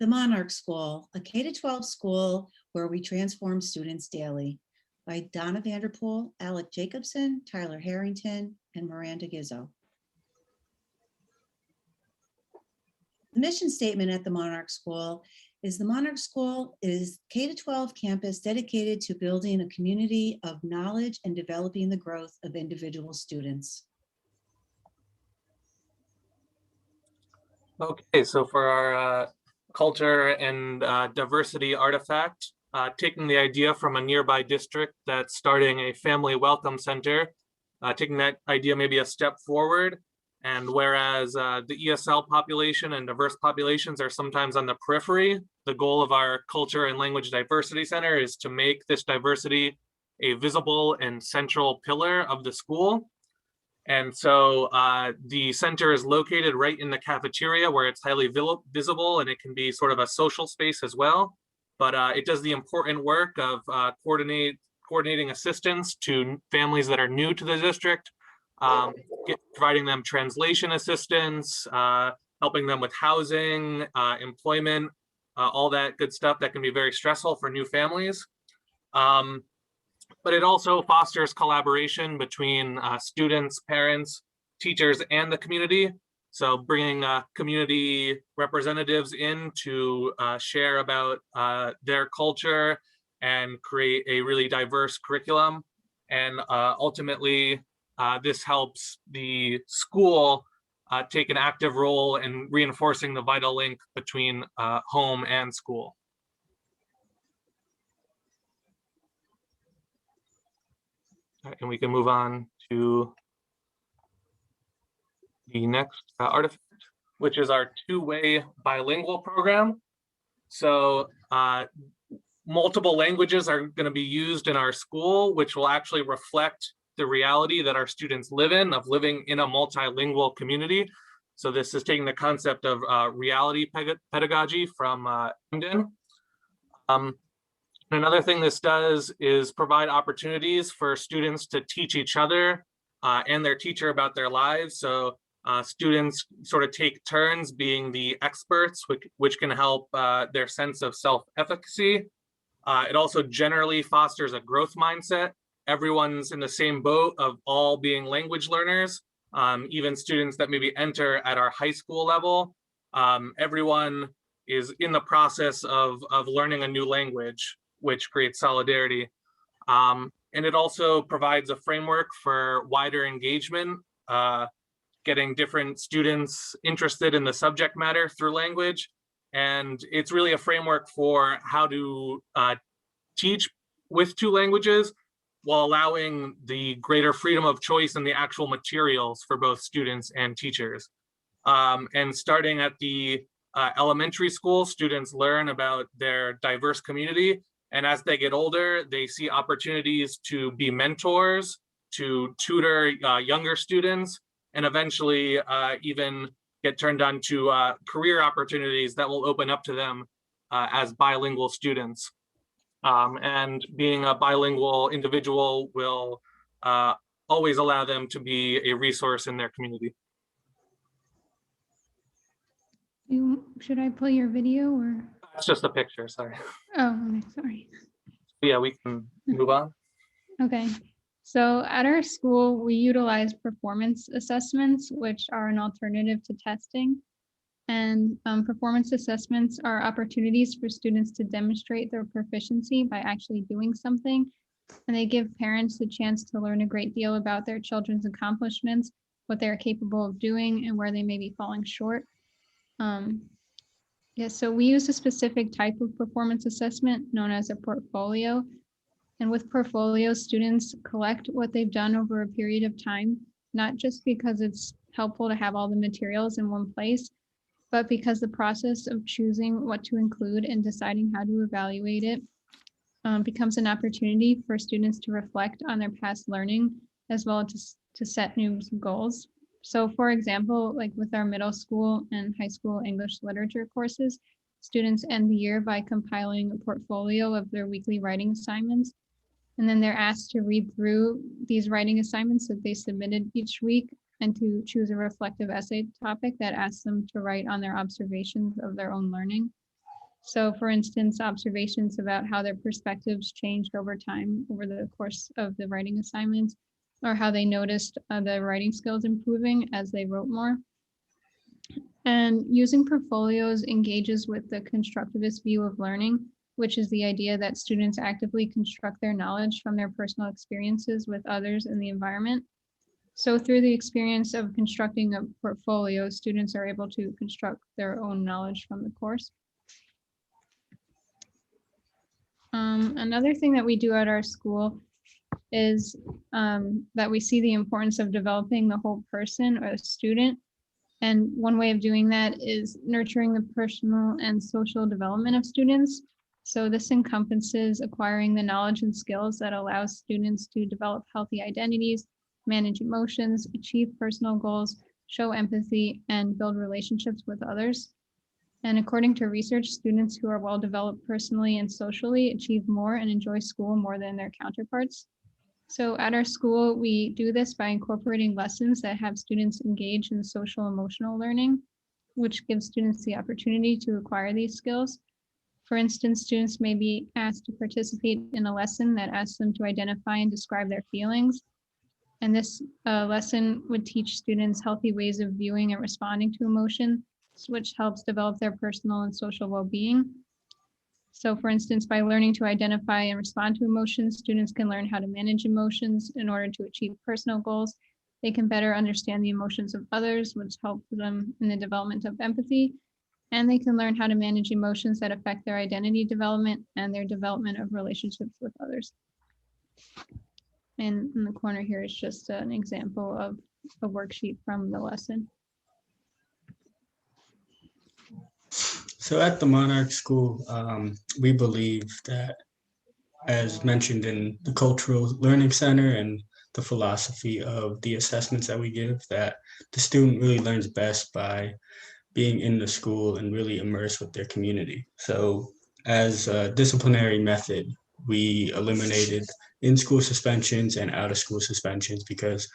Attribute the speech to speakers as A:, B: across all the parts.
A: The Monarch School, a K-12 school where we transform students daily, by Donna Vanderpool, Alec Jacobson, Tyler Harrington, and Miranda Gizzo. The mission statement at the Monarch School is the Monarch School is K-12 campus dedicated to building a community of knowledge and developing the growth of individual students.
B: Okay, so for our culture and diversity artifact, taking the idea from a nearby district that's starting a family welcome center, taking that idea maybe a step forward. And whereas the ESL population and diverse populations are sometimes on the periphery, the goal of our Culture and Language Diversity Center is to make this diversity a visible and central pillar of the school. And so the center is located right in the cafeteria where it's highly visible, and it can be sort of a social space as well. But it does the important work of coordinating assistance to families that are new to the district, providing them translation assistance, helping them with housing, employment, all that good stuff that can be very stressful for new families. But it also fosters collaboration between students, parents, teachers, and the community. So bringing community representatives in to share about their culture and create a really diverse curriculum. And ultimately, this helps the school take an active role in reinforcing the vital link between home and school. And we can move on to the next artifact, which is our two-way bilingual program. So multiple languages are going to be used in our school, which will actually reflect the reality that our students live in, of living in a multilingual community. So this is taking the concept of reality pedagogy from Emden. Another thing this does is provide opportunities for students to teach each other and their teacher about their lives. So students sort of take turns being the experts, which can help their sense of self-efficacy. It also generally fosters a growth mindset. Everyone's in the same boat of all being language learners, even students that maybe enter at our high school level. Everyone is in the process of learning a new language, which creates solidarity. And it also provides a framework for wider engagement, getting different students interested in the subject matter through language. And it's really a framework for how to teach with two languages while allowing the greater freedom of choice in the actual materials for both students and teachers. And starting at the elementary school, students learn about their diverse community. And as they get older, they see opportunities to be mentors, to tutor younger students, and eventually even get turned on to career opportunities that will open up to them as bilingual students. And being a bilingual individual will always allow them to be a resource in their community.
C: Should I play your video or?
B: That's just a picture, sorry.
C: Oh, okay, sorry.
B: Yeah, we can move on.
C: Okay, so at our school, we utilize performance assessments, which are an alternative to testing. And performance assessments are opportunities for students to demonstrate their proficiency by actually doing something. And they give parents the chance to learn a great deal about their children's accomplishments, what they're capable of doing, and where they may be falling short. So we use a specific type of performance assessment known as a portfolio. And with portfolios, students collect what they've done over a period of time, not just because it's helpful to have all the materials in one place, but because the process of choosing what to include and deciding how to evaluate it becomes an opportunity for students to reflect on their past learning, as well as to set new goals. So for example, like with our middle school and high school English literature courses, students end the year by compiling a portfolio of their weekly writing assignments. And then they're asked to read through these writing assignments that they submitted each week and to choose a reflective essay topic that asks them to write on their observations of their own learning. So for instance, observations about how their perspectives changed over time over the course of the writing assignments, or how they noticed the writing skills improving as they wrote more. And using portfolios engages with the constructivist view of learning, which is the idea that students actively construct their knowledge from their personal experiences with others in the environment. So through the experience of constructing a portfolio, students are able to construct their own knowledge from the course. Another thing that we do at our school is that we see the importance of developing the whole person or student. And one way of doing that is nurturing the personal and social development of students. So this encompasses acquiring the knowledge and skills that allows students to develop healthy identities, manage emotions, achieve personal goals, show empathy, and build relationships with others. And according to research, students who are well developed personally and socially achieve more and enjoy school more than their counterparts. So at our school, we do this by incorporating lessons that have students engage in social emotional learning, which gives students the opportunity to acquire these skills. For instance, students may be asked to participate in a lesson that asks them to identify and describe their feelings. And this lesson would teach students healthy ways of viewing and responding to emotion, which helps develop their personal and social well-being. So for instance, by learning to identify and respond to emotions, students can learn how to manage emotions in order to achieve personal goals. They can better understand the emotions of others, which helps them in the development of empathy. And they can learn how to manage emotions that affect their identity development and their development of relationships with others. And in the corner here is just an example of a worksheet from the lesson.
D: So at the Monarch School, we believe that, as mentioned in the Cultural Learning Center and the philosophy of the assessments that we give, that the student really learns best by being in the school and really immersed with their community. So as a disciplinary method, we eliminated in-school suspensions and out-of-school suspensions because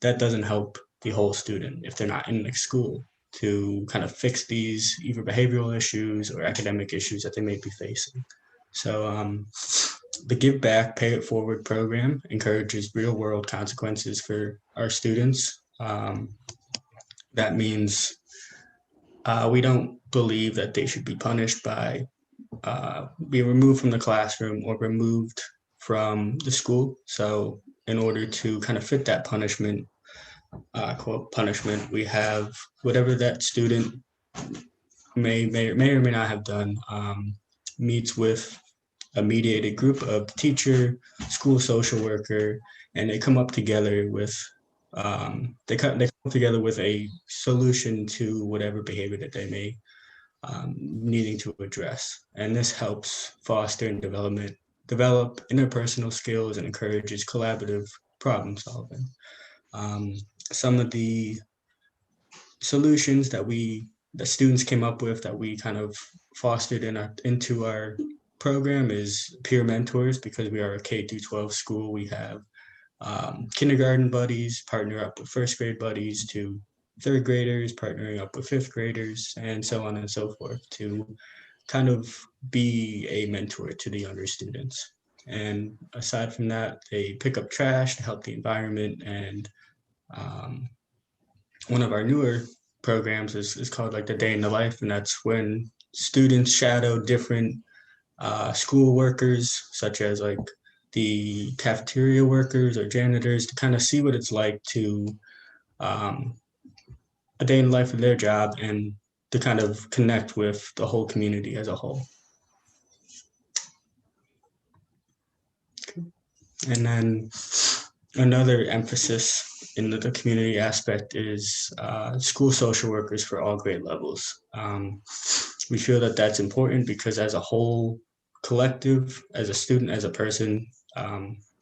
D: that doesn't help the whole student if they're not in the school to kind of fix these either behavioral issues or academic issues that they may be facing. So the Give Back, Pay It Forward program encourages real world consequences for our students. That means we don't believe that they should be punished by being removed from the classroom or removed from the school. So in order to kind of fit that punishment, quote punishment, we have whatever that student may or may not have done, meets with a mediated group of teacher, school social worker, and they come up together with they come together with a solution to whatever behavior that they may needing to address. And this helps foster and develop interpersonal skills and encourages collaborative problem solving. Some of the solutions that the students came up with that we kind of fostered into our program is peer mentors, because we are a K-12 school. We have kindergarten buddies partner up with first grade buddies to third graders partnering up with fifth graders, and so on and so forth, to kind of be a mentor to the younger students. And aside from that, they pick up trash to help the environment. And one of our newer programs is called like the Day in the Life, and that's when students shadow different school workers, such as like the cafeteria workers or janitors, to kind of see what it's like to a day in the life of their job and to kind of connect with the whole community as a whole. And then another emphasis in the community aspect is school social workers for all grade levels. We feel that that's important because as a whole collective, as a student, as a person,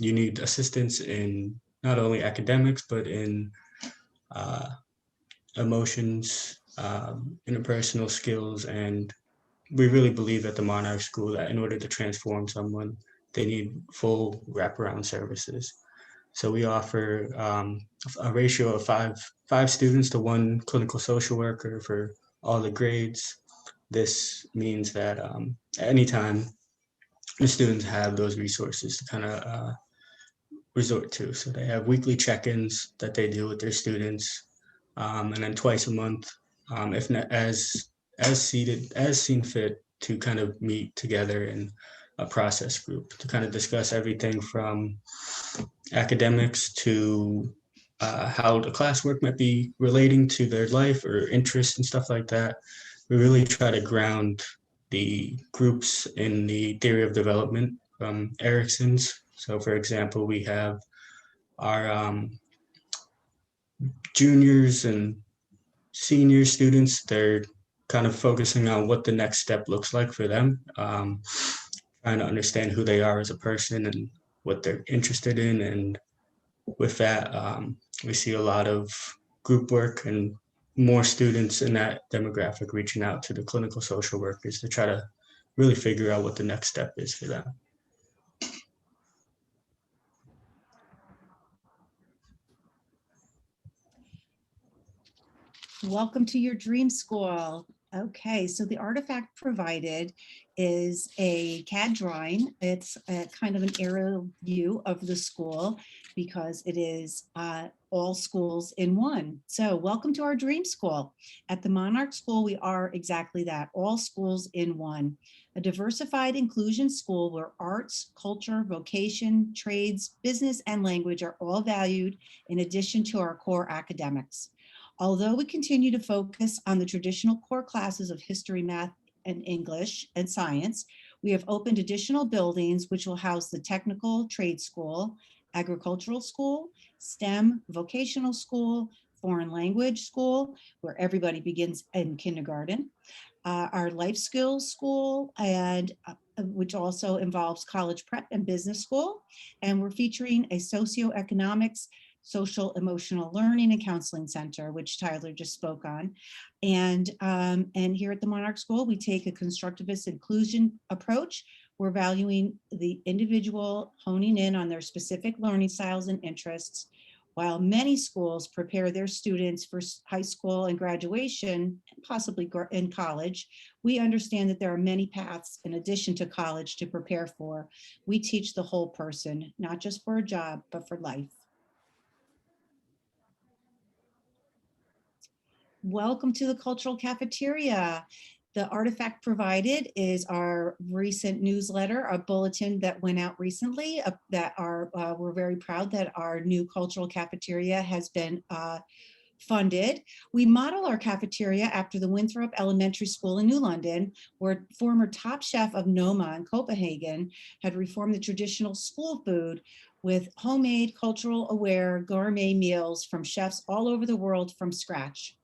D: you need assistance in not only academics, but in emotions, interpersonal skills. And we really believe at the Monarch School that in order to transform someone, they need full wraparound services. So we offer a ratio of five students to one clinical social worker for all the grades. this means that anytime the students have those resources to kind of resort to. So they have weekly check-ins that they do with their students, and then twice a month, if not as seen fit, to kind of meet together in a process group to kind of discuss everything from academics to how the classwork might be relating to their life or interests and stuff like that. We really try to ground the groups in the theory of development from Erickson's. So, for example, we have our juniors and senior students. They're kind of focusing on what the next step looks like for them, trying to understand who they are as a person and what they're interested in. And with that, we see a lot of group work and more students in that demographic reaching out to the clinical social workers to try to really figure out what the next step is for them.
A: Welcome to your dream school. Okay, so the artifact provided is a CAD drawing. It's a kind of an aerial view of the school because it is all schools in one. So welcome to our dream school. At the Monarch School, we are exactly that, all schools in one. A diversified inclusion school where arts, culture, vocation, trades, business, and language are all valued in addition to our core academics. Although we continue to focus on the traditional core classes of history, math, and English and science, we have opened additional buildings which will house the technical trade school, agricultural school, STEM vocational school, foreign language school, where everybody begins in kindergarten, our life skills school, and which also involves college prep and business school. And we're featuring a socioeconomics, social emotional learning and counseling center, which Tyler just spoke on. And here at the Monarch School, we take a constructivist inclusion approach. We're valuing the individual, honing in on their specific learning styles and interests. While many schools prepare their students for high school and graduation, and possibly in college, we understand that there are many paths in addition to college to prepare for. We teach the whole person, not just for a job, but for life. Welcome to the Cultural Cafeteria. The artifact provided is our recent newsletter, a bulletin that went out recently we're very proud that our new cultural cafeteria has been funded. We model our cafeteria after the Winthrop Elementary School in New London, where former top chef of Noma in Copenhagen had reformed the traditional school food with homemade, cultural aware gourmet meals from chefs all over the world from scratch.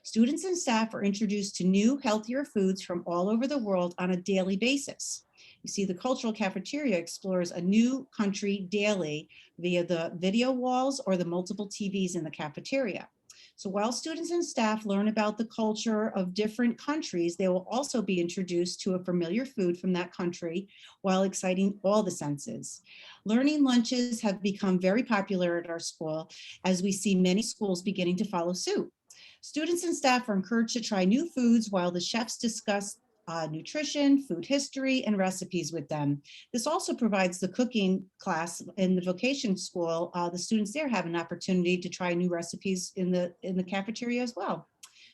A: Students and staff are introduced to new, healthier foods from all over the world on a daily basis. You see, the cultural cafeteria explores a new country daily via the video walls or the multiple TVs in the cafeteria. So while students and staff learn about the culture of different countries, they will also be introduced to a familiar food from that country while exciting all the senses. Learning lunches have become very popular at our school as we see many schools beginning to follow suit. Students and staff are encouraged to try new foods while the chefs discuss nutrition, food history, and recipes with them. This also provides the cooking class in the vocation school. The students there have an opportunity to try new recipes in the cafeteria as well.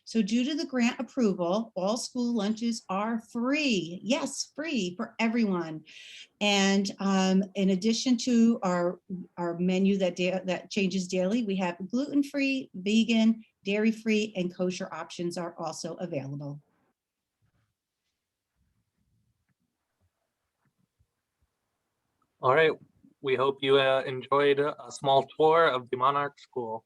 A: So due to the grant approval, all school lunches are free. Yes, free for everyone. And in addition to our menu that changes daily, we have gluten-free, vegan, dairy-free, and kosher options are also available.
B: All right, we hope you enjoyed a small tour of the Monarch School.